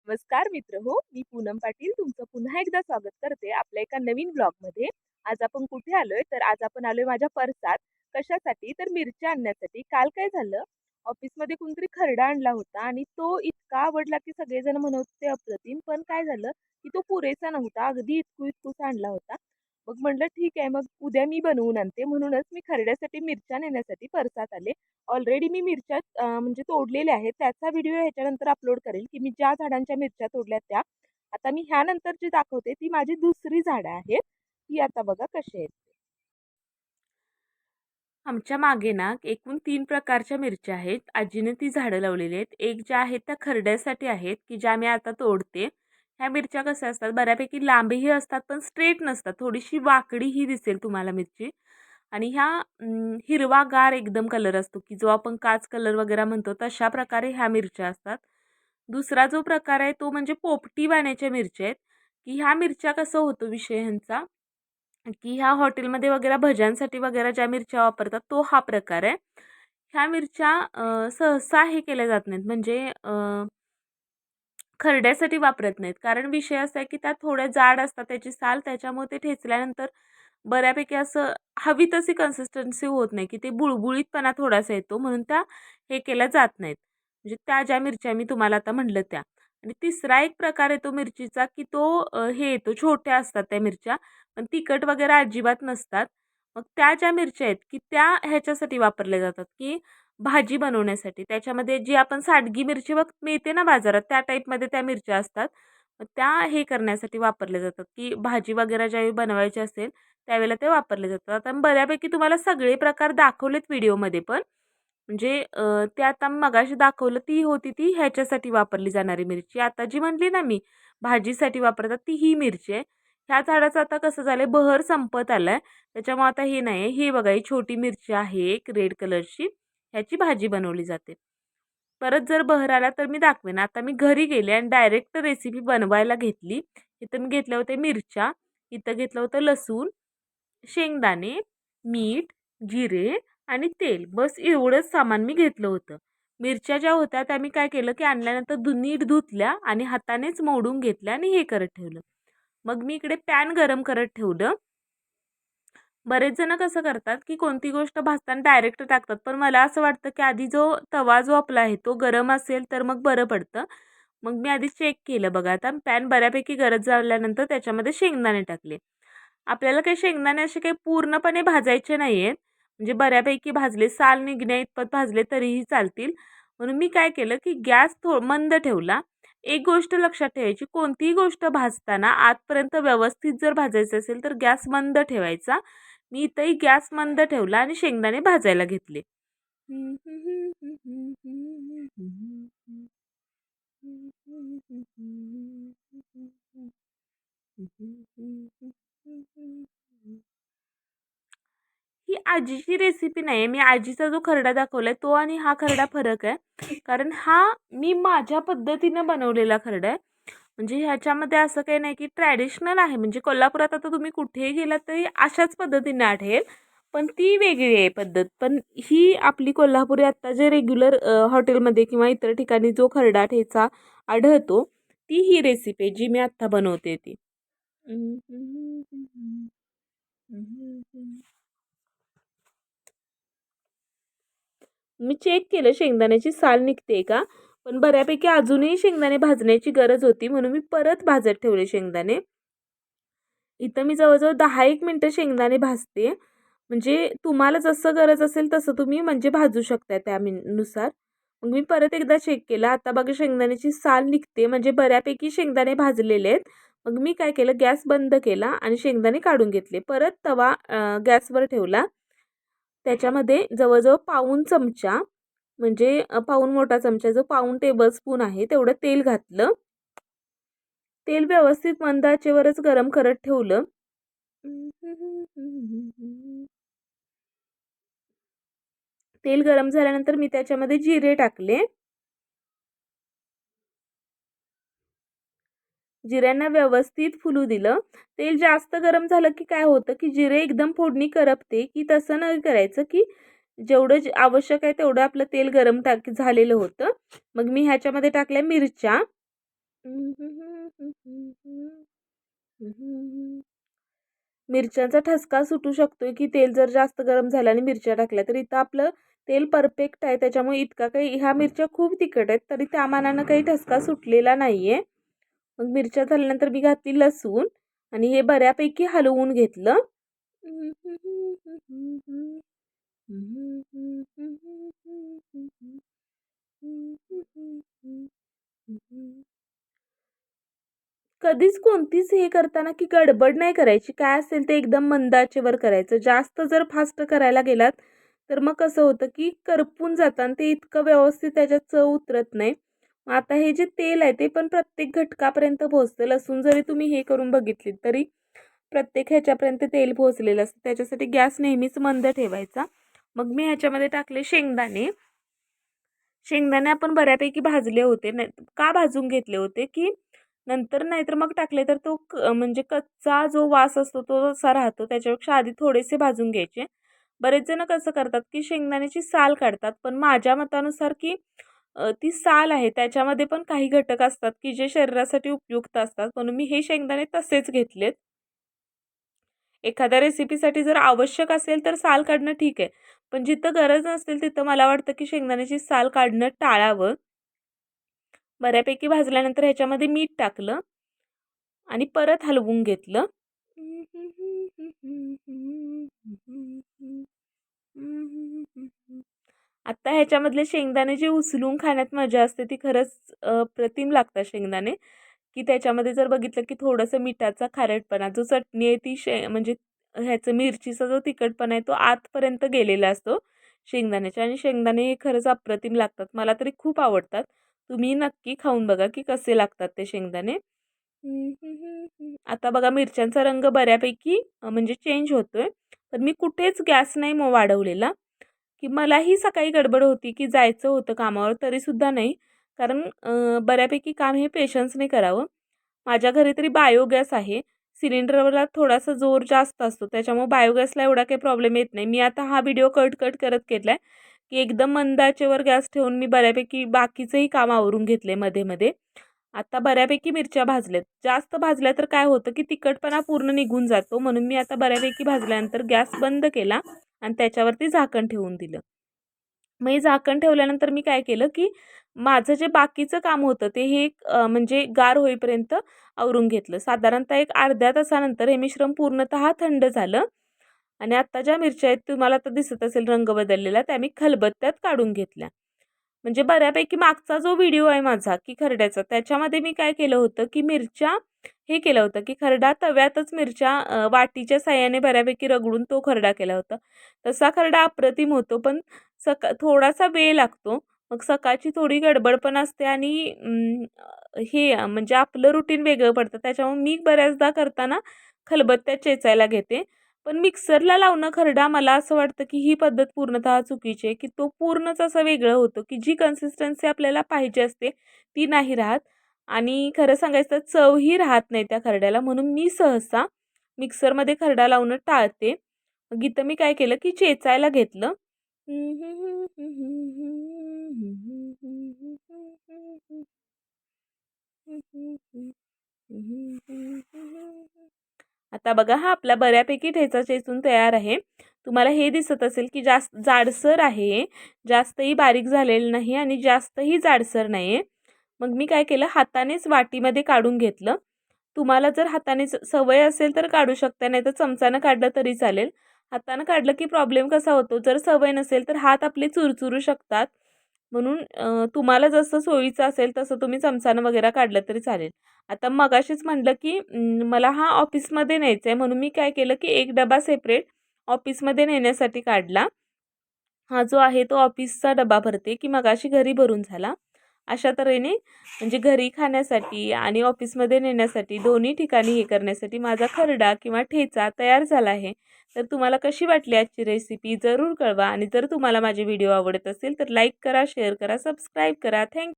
नमस्कार मित्र हो, मी पूनम पाटील तुमचं पुन्हा एकदा स्वागत करते आपल्या एका नवीन ब्लॉगमध्ये. आज आपण कुठे आलोय तर आज आपण आलोय माझ्या परसात. कशासाठी तर मिरच्या आणण्यासाठी. काल काय झालं, ऑफिसमध्ये कोणतरी खरडा आणला होता आणि तो इतका आवडला की सगळेजण म्हणत होते अप्रतिम. पण काय झालं की तो पुरेसा नव्हता, अगदी इतकूच आणला होता. मग म्हटलं ठीक आहे, मग उद्या मी बनवून आणते. म्हणूनच मी खरड्यासाठी मिरच्या नेण्यासाठी परसात आले. ऑलरेडी मी मिरच्या म्हणजे तोडलेल्या आहेत. त्याचा व्हिडिओ ह्याच्यानंतर अपलोड करेल की मी ज्या झाडांच्या मिरच्या तोडल्या त्या. आता मी ह्यानंतर जी दाखवते ती माझी दुसरी झाडं आहेत. ती आता बघा कशी आहेत. आमच्या मागे ना एकूण 3 प्रकारच्या मिरच्या आहेत. आजीने ती झाडं लावलेली आहेत. एक ज्या आहेत त्या खरड्यासाठी आहेत, की ज्या मी आता तोडते. ह्या मिरच्या कशा असतात, बऱ्यापैकी लांबही असतात पण स्ट्रेट नसतात. थोडीशी वाकडीही दिसेल तुम्हाला मिरची. आणि ह्या हिरवागार एकदम कलर असतो, की जो आपण काच कलर वगैरे म्हणतो तशा प्रकारे ह्या मिरच्या असतात. दुसरा जो प्रकार आहे तो म्हणजे पोपटी वाण्याच्या मिरच्या आहेत, की ह्या मिरच्या कसं होतो विषय ह्यांचा, की ह्या हॉटेलमध्ये वगैरे भज्यांसाठी वगैरे ज्या मिरच्या वापरतात तो हा प्रकार आहे. ह्या मिरच्या सहसा हे केल्या जात नाहीत, म्हणजे खरड्यासाठी वापरत नाहीत. कारण विषय असा आहे की त्या थोड्या जाड असतात त्याची साल, त्याच्यामुळे ते ठेचल्यानंतर बऱ्यापैकी असं हवी तशी कन्सिस्टन्सी होत नाही, की ते बुळबुळीतपणा थोडासा येतो, म्हणून त्या हे केल्या जात नाहीत. म्हणजे त्या ज्या मिरच्या मी तुम्हाला आता म्हटलं त्या. आणि तिसरा एक प्रकार येतो मिरचीचा, की तो हे येतो, छोट्या असतात त्या मिरच्या, पण तिखट वगैरे अजिबात नसतात. मग त्या ज्या मिरच्या आहेत, की त्या ह्याच्यासाठी वापरल्या जातात, की भाजी बनवण्यासाठी. त्याच्यामध्ये जी आपण सांडगी मिरची मिळते ना बाजारात, त्या टाईपमध्ये त्या मिरच्या असतात. मग त्या हे करण्यासाठी वापरल्या जातात, की भाजी वगैरे ज्यावेळी बनवायची असेल, त्यावेळेला ते वापरले जातात. आता बऱ्यापैकी तुम्हाला सगळे प्रकार दाखवलेत व्हिडिओमध्ये पण. म्हणजे ते आता मगाशी दाखवलं ती होती ती ह्याच्यासाठी वापरली जाणारी मिरची. आता जी म्हटली ना मी, भाजीसाठी वापरतात ती ही मिरची आहे. ह्या झाडाचं आता कसं झालंय, बहर संपत आलाय. त्याच्यामुळे आता हे नाही आहे. ही बघा, ही छोटी मिरची आहे एक रेड कलरची. ह्याची भाजी बनवली जाते. परत जर बहर आला तर मी दाखवेन. आता मी घरी गेले आणि डायरेक्ट रेसिपी बनवायला घेतली. इथं मी घेतल्या होत्या मिरच्या, इथं घेतलं होतं लसूण, शेंगदाणे, मीठ, जिरे आणि तेल. बस एवढंच सामान मी घेतलं होतं. मिरच्या ज्या होत्या त्या मी काय केलं, की आणल्यानंतर नीट धुतल्या आणि हातानेच मोडून घेतल्या आणि हे करत ठेवलं. मग मी इकडे पॅन गरम करत ठेवलं. बरेच जण कसं करतात, की कोणती गोष्ट भाजताना डायरेक्ट टाकतात. पण मला असं वाटतं, की आधी तवा जो आपला आहे तो गरम असेल तर मग बरं पडतं. मग मी आधी चेक केलं बघा. आता पॅन बऱ्यापैकी गरम झाल्यानंतर त्याच्यामध्ये शेंगदाणे टाकले. आपल्याला काही शेंगदाणे असे काही पूर्णपणे भाजायचे नाही आहेत. म्हणजे बऱ्यापैकी भाजले, साल निघण्या इतपत भाजले तरीही चालतील. म्हणून मी काय केलं, की गॅस मंद ठेवला. एक गोष्ट लक्षात ठेवायची, कोणतीही गोष्ट भाजताना आतपर्यंत व्यवस्थित जर भाजायचं असेल तर गॅस मंद ठेवायचा. मी इथंही गॅस मंद ठेवला आणि शेंगदाणे भाजायला घेतले. ही आजीची रेसिपी नाही आहे. मी आजीचा जो खरडा दाखवलाय तो आणि हा खरडा फरक आहे. कारण हा मी माझ्या पद्धतीनं बनवलेला खरडा आहे. म्हणजे ह्याच्यामध्ये असं काही नाही की ट्रॅडिशनल आहे. म्हणजे कोल्हापुरात आता तुम्ही कुठेही गेलात तरी अशाच पद्धतीने आढळेल. पण ती वेगळी आहे पद्धत. पण ही आपली कोल्हापुरी आत्ता जे रेग्युलर हॉटेलमध्ये किंवा इतर ठिकाणी जो खरडा ठेचा आढळतो, ती ही रेसिपी आहे जी मी आत्ता बनवते ती. मी चेक केलं शेंगदाण्याची साल निघते का, पण बऱ्यापैकी अजूनही शेंगदाणे भाजण्याची गरज होती, म्हणून मी परत भाजत ठेवले शेंगदाणे. इथं मी जवळजवळ 10-1 मिनटं शेंगदाणे भाजते. म्हणजे तुम्हाला जसं गरज असेल तसं तुम्ही म्हणजे भाजू शकता नुसार. मग मी परत एकदा चेक केला. आता बघा शेंगदाण्याची साल निघते, म्हणजे बऱ्यापैकी शेंगदाणे भाजलेले आहेत. मग मी काय केलं, गॅस बंद केला आणि शेंगदाणे काढून घेतले. परत तवा गॅसवर ठेवला. त्याच्यामध्ये जवळजवळ पाऊण चमचा, म्हणजे पाऊण मोठा चमचा, जो पाऊण टेबलस्पून आहे तेवढं तेल घातलं. तेल व्यवस्थित मंद आचेवरच गरम करत ठेवलं. तेल गरम झाल्यानंतर मी त्याच्यामध्ये जिरे टाकले. जिऱ्यांना व्यवस्थित फुलू दिलं. तेल जास्त गरम झालं की काय होतं, की जिरे एकदम फोडणी करपते, की तसं नाही करायचं, की जेवढं आवश्यक आहे तेवढं आपलं तेल गरम झालेलं होतं. मग मी ह्याच्यामध्ये टाकल्या मिरच्या. मिरच्यांचा ठसका सुटू शकतोय की तेल जर जास्त गरम झालं आणि मिरच्या टाकल्या तर इथं आपलं तेल परफेक्ट आहे, त्याच्यामुळे इतका काही ह्या मिरच्या खूप तिखट आहेत तरी त्या मानानं काही ठसका सुटलेला नाहीये. मग मिरच्या झाल्यानंतर मी घातली लसूण आणि हे बऱ्यापैकी हलवून घेतलं. कधीच कोणतीच हे करताना की गडबड नाही करायची. काय असेल ते एकदम मंद आचेवर करायचं. जास्त जर फास्ट करायला गेलात तर मग कसं होतं की करपून जातं आणि ते इतकं व्यवस्थित त्याच्यात चव उतरत नाही. मग आता हे जे तेल आहे ते पण प्रत्येक घटकापर्यंत पोहोचतं. लसूण जरी तुम्ही हे करून बघितलीत तरी प्रत्येक ह्याच्यापर्यंत तेल पोहोचलेलं असतं. त्याच्यासाठी गॅस नेहमीच मंद ठेवायचा. मग मी ह्याच्यामध्ये टाकले शेंगदाणे. शेंगदाणे आपण बऱ्यापैकी भाजले होते. नाही का भाजून घेतले होते की नंतर नाहीतर मग टाकले तर तो म्हणजे कच्चा जो वास असतो तो असा राहतो. त्याच्यापेक्षा आधी थोडेसे भाजून घ्यायचे. बरेच जण कसं करतात की शेंगदाण्याची साल काढतात, पण माझ्या मतानुसार की ती साल आहे त्याच्यामध्ये पण काही घटक असतात की जे शरीरासाठी उपयुक्त असतात, म्हणून मी हे शेंगदाणे तसेच घेतलेत. एखाद्या रेसिपीसाठी जर आवश्यक असेल तर साल काढणं ठीक आहे, पण जिथं गरज नसेल तिथं मला वाटतं की शेंगदाण्याची साल काढणं टाळावं. बऱ्यापैकी भाजल्यानंतर ह्याच्यामध्ये मीठ टाकलं आणि परत हलवून घेतलं. आता ह्याच्यामधले शेंगदाणे जे उचलून खाण्यात मजा असते ती खरंच अप्रतिम लागतात शेंगदाणे. की त्याच्यामध्ये जर बघितलं की थोडंसं मिठाचा खारटपणा जो चटणी आहे ती म्हणजे ह्याचं मिरचीचा जो तिखटपणा आहे तो आतपर्यंत गेलेला असतो शेंगदाण्याच्या, आणि शेंगदाणे हे खरंच अप्रतिम लागतात. मला तरी खूप आवडतात. तुम्ही नक्की खाऊन बघा की कसे लागतात ते शेंगदाणे. आता बघा मिरच्यांचा रंग बऱ्यापैकी म्हणजे चेंज होतोय. तर मी कुठेच गॅस नाही मग वाढवलेला, की मलाही सकाळी गडबड होती की जायचं होतं कामावर तरीसुद्धा नाही. कारण बऱ्यापैकी काम हे पेशन्सने करावं. माझ्या घरी तरी बायोगॅस आहे. सिलेंडरला थोडासा जोर जास्त असतो त्याच्यामुळे बायोगॅसला एवढा काही प्रॉब्लेम येत नाही. मी आता हा व्हिडिओ कट करत घेतला आहे की एकदम मंद आचेवर गॅस ठेवून मी बऱ्यापैकी बाकीचंही काम आवरून घेतले मध्ये मध्ये. आता बऱ्यापैकी मिरच्या भाजल्यात. जास्त भाजल्या तर काय होतं की तिखटपणा पूर्ण निघून जातो, म्हणून मी आता बऱ्यापैकी भाजल्यानंतर गॅस बंद केला आणि त्याच्यावरती झाकण ठेवून दिलं. मग हे झाकण ठेवल्यानंतर मी काय केलं की माझं जे बाकीचं काम होतं ते हे म्हणजे गार होईपर्यंत आवरून घेतलं. साधारणतः एक अर्ध्या तासानंतर हे मिश्रण पूर्णतः थंड झालं आणि आत्ता ज्या मिरच्या आहेत तुम्हाला तर दिसत असेल रंग बदललेला, त्या मी खलबत्त्यात काढून घेतल्या. म्हणजे बऱ्यापैकी मागचा जो व्हिडिओ आहे माझा की खरड्याचा त्याच्यामध्ये मी काय केलं होतं की मिरच्या हे केलं होतं की खरडा तव्यातच मिरच्या वाटीच्या साह्याने बऱ्यापैकी रगडून तो खरडा केला होता. तसा खरडा अप्रतिम होतो, पण थोडासा वेळ लागतो. मग सकाळची थोडी गडबड पण असते आणि हे म्हणजे आपलं रुटीन वेगळं पडतं. त्याच्यामुळे मी बऱ्याचदा करताना खलबत्त्यात चेचायला घेते. पण मिक्सरला लावणं खरडा मला असं वाटतं की ही पद्धत पूर्णतः चुकीची आहे, की तो पूर्णच असं वेगळं होतं की जी कन्सिस्टन्सी आपल्याला पाहिजे असते ती नाही राहत आणि खरं सांगायचं तर चवही राहत नाही त्या खरड्याला. म्हणून मी सहसा मिक्सरमध्ये खरडा लावणं टाळते. मग इथं मी काय केलं की चेचायला घेतलं. आता बघा हा आपला बऱ्यापैकी ठेचा चेचून तयार आहे. तुम्हाला हे दिसत असेल की जास्त जाडसर आहे, जास्तही बारीक झालेलं नाही आणि जास्तही जाडसर नाही आहे. मग मी काय केलं हातानेच वाटीमध्ये काढून घेतलं. तुम्हाला जर हाताने सवय असेल तर काढू शकता, नाही तर चमच्यानं काढलं तरी चालेल. हातानं काढलं की प्रॉब्लेम कसा होतो, जर सवय नसेल तर हात आपले चुरचुरू शकतात. म्हणून तुम्हाला जसं सोयीचं असेल तसं तुम्ही चमच्यानं वगैरे काढलं तरी चालेल. आता मगाशीच म्हटलं की मला हा ऑफिसमध्ये न्यायचा आहे, म्हणून मी काय केलं की एक डबा सेपरेट ऑफिसमध्ये नेण्यासाठी काढला. हा जो आहे तो ऑफिसचा डबा भरते की मगाशी घरी भरून झाला. अशा तऱ्हेने म्हणजे घरी खाण्यासाठी आणि ऑफिसमध्ये नेण्यासाठी दोन्ही ठिकाणी हे करण्यासाठी माझा खरडा किंवा ठेचा तयार झाला आहे. तर तुम्हाला कशी वाटली आजची रेसिपी जरूर कळवा आणि जर तुम्हाला माझे व्हिडिओ आवडत असेल तर लाईक करा, शेअर करा, सबस्क्राईब करा. थँक्यू.